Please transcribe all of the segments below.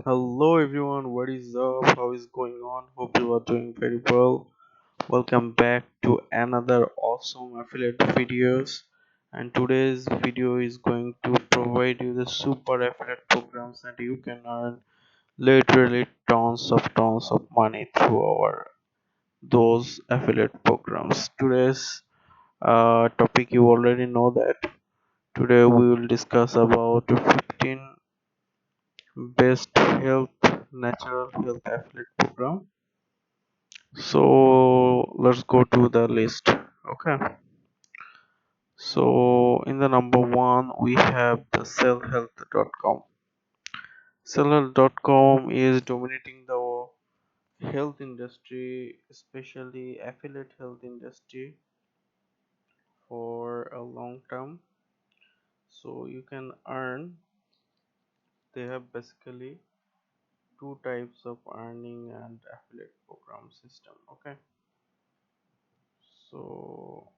Hello everyone, what is up? How is going on? Hope you are doing very well. Welcome back to another awesome affiliate videos. And today's video is going to provide you the super affiliate programs that you can earn literally tons of money through our those affiliate programs. Today's topic you already know that today we will discuss about 15 best natural health affiliate program. So let's go to the list. Okay, so in the number one we have the cellhealth.com. Cellhealth.com is dominating the health industry, especially affiliate health industry, for a long term. So you can earn, they have basically two types of earning and affiliate program system. Okay, so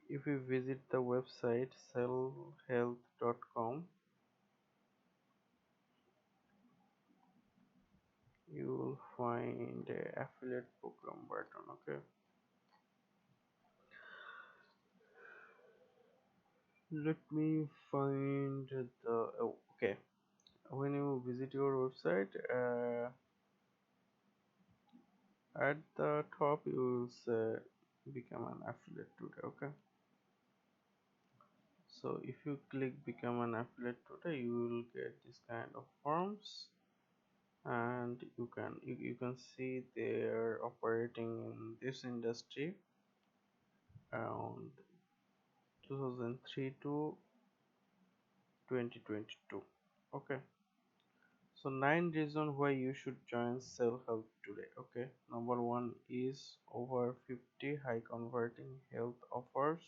if you visit the website cellhealth.com, you will find a affiliate program button. Okay, let me find the okay, when you visit your website, at the top you will say become an affiliate today. Okay, so if you click become an affiliate today, you will get this kind of forms, and you can see they're operating in this industry around 2003 to 2022. Okay, so 9 reasons why you should join Cell Health today. Okay, number one is over 50 high converting health offers,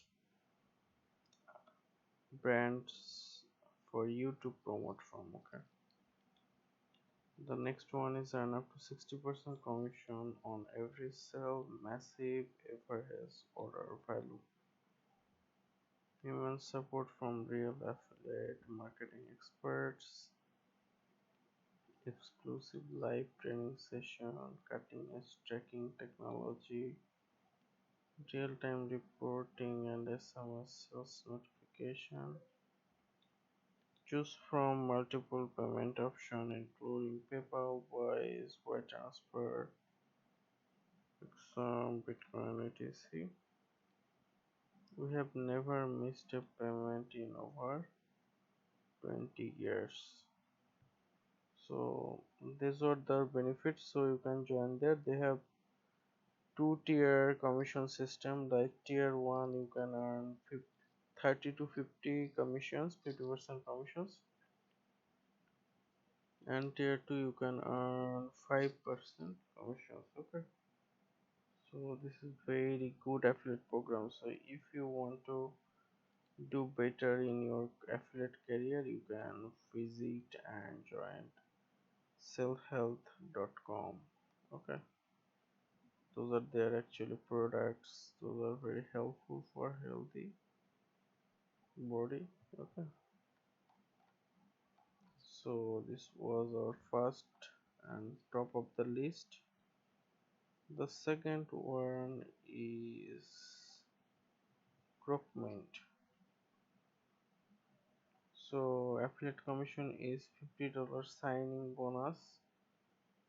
brands for you to promote from. Okay, the next one is earn up to 60% commission on every sale, massive ever has order value, human support from real affiliate marketing experts, exclusive live training session, cutting edge tracking technology, real time reporting and SMS sales notification. Choose from multiple payment options including PayPal, Wise, wire transfer, some Bitcoin, etc. We have never missed a payment in over 20 years. So these are the benefits. So you can join there. They have two-tier commission system. Like tier 1 you can earn 30 to 50 commissions, 50% commissions, and tier 2 you can earn 5% commissions. Okay, so this is very good affiliate program. So if you want to do better in your affiliate career, you can visit and join cellhealth.com. Okay, those are their actually products, those are very helpful for healthy body. Okay, so this was our first and top of the list. The second one is Groupmate. So affiliate commission is $50 signing bonus,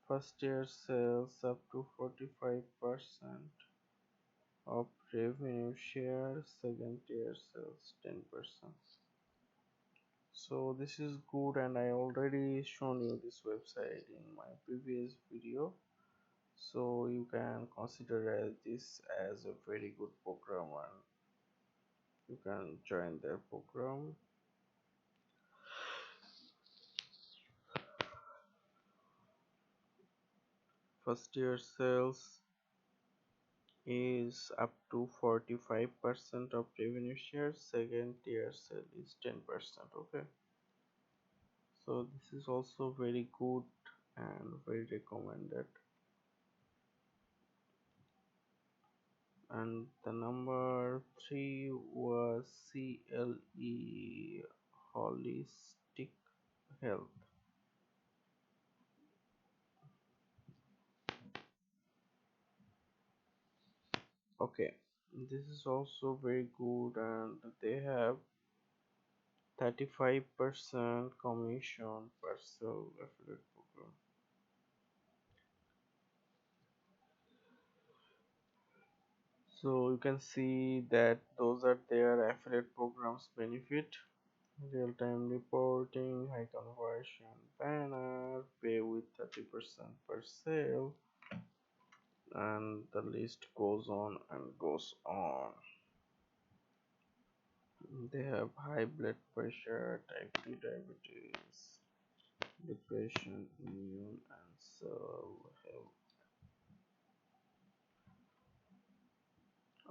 first year sales up to 45% of revenue share, second year sales 10%. So this is good, and I already shown you this website in my previous video, so you can consider this as a very good program and you can join their program. First year sales is up to 45% of revenue share, second year sale is 10%. Okay, so this is also very good and very recommended. And the number three was CLE, holistic health. Okay, this is also very good, and they have 35% commission per sale affiliate program. So you can see that those are their affiliate programs benefit: real-time reporting, high conversion banner, pay with 30% per sale, and the list goes on and goes on. They have high blood pressure, type 2 diabetes, depression, immune and cell health,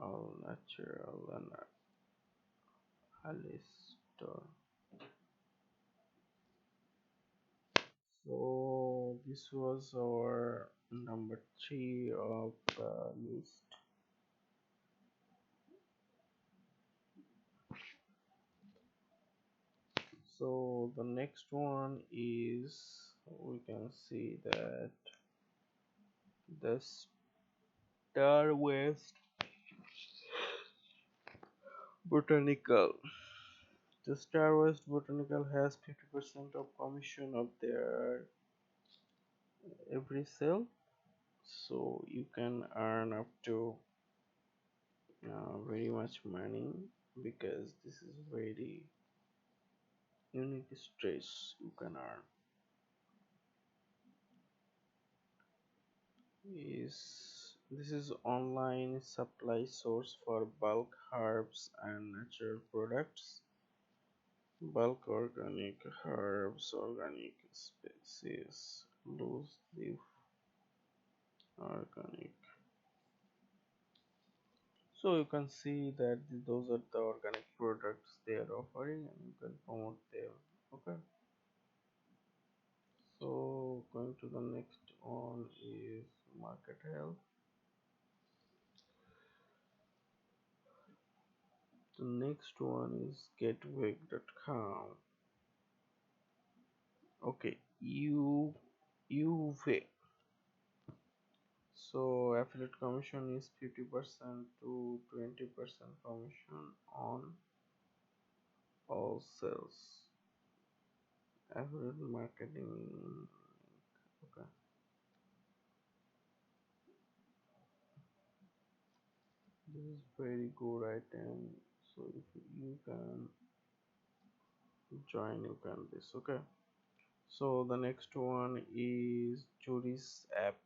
all natural and holistic. So this was our number 3 of the list. So the next one is, we can see that the Star West Botanical. The Star West Botanical has 50% of commission of their every sale, so you can earn up to very much money, because this is very unique stress you can earn. Is this is online supply source for bulk herbs and natural products. Bulk organic herbs, organic species, loose leaf organic. So you can see that those are the organic products they are offering, and you can promote them. Okay. So going to the next one is market health. The next one is getwig.com. Okay, UV. So affiliate commission is 50% to 20% commission on all sales. Affiliate marketing. Okay. This is very good item. So if you can join, you can this. Okay. So the next one is Juris app.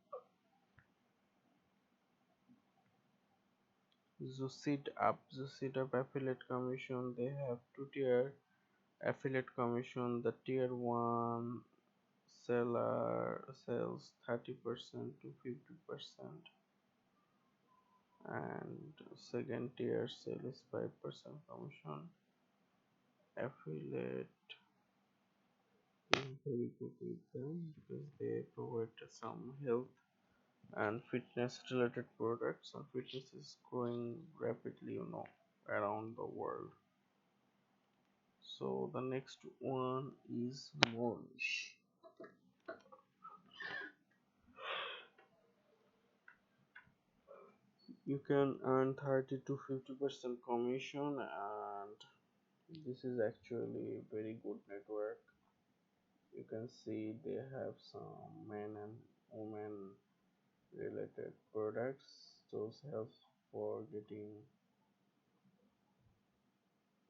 Zucid app affiliate commission. They have two tier affiliate commission. The tier one seller sells 30% to 50%, and second tier sales 5% commission. Affiliate is very good with them because they provide some health and fitness related products, and fitness is growing rapidly, around the world. So the next one is Monch. You can earn 30 to 50% commission, and this is actually a very good network. You can see they have some men and women related products. Those help for getting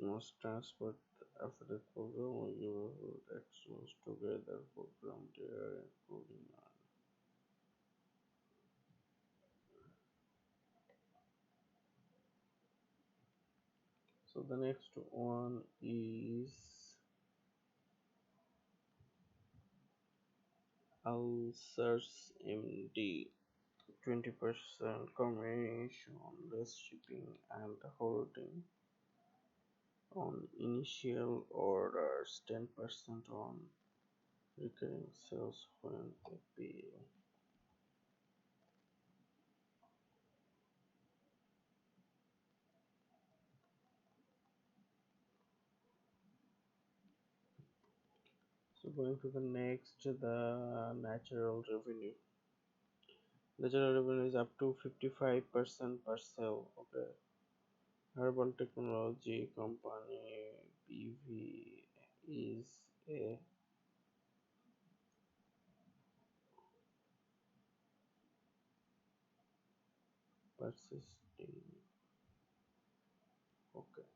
most transport affiliate program, you actions together program there, including so the next one is Ulcers MD. 20% commission, less shipping and holding on initial orders, 10% on recurring sales when they pay. So going to the next, the natural revenue. Natural revenue is up to 55% per sale. Okay. Urban technology company BV is a persisting. Okay.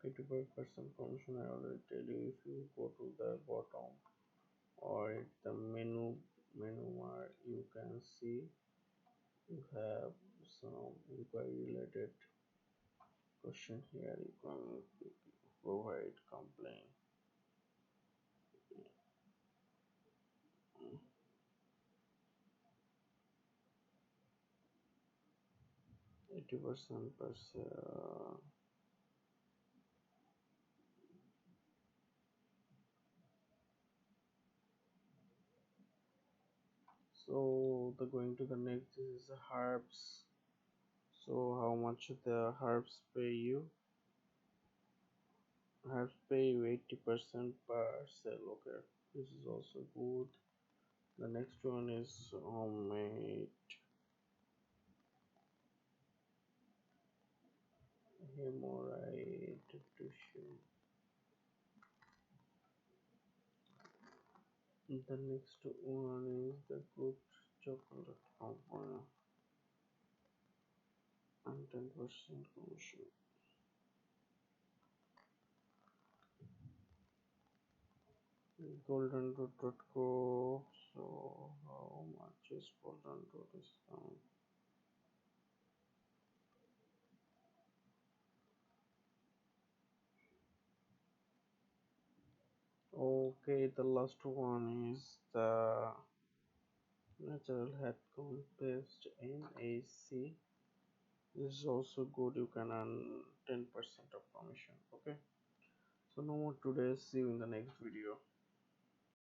55% commission. I already tell you, if you go to the bottom or at the menu bar, you can see you have some inquiry related question here. You can provide complaint. 80% per sale. So the going to the next, this is herbs. So how much the herbs pay you? Herbs pay you 80% per sale. Okay, this is also good. The next one is homemade hemorrhoid tissue. The next one is the good chocolate company and 10% commission. Goldenroot.co. So how much is golden root discount? Okay, the last one is the natural headcount based NAC. This is also good. You can earn 10% of commission. Okay. So no more today. See you in the next video.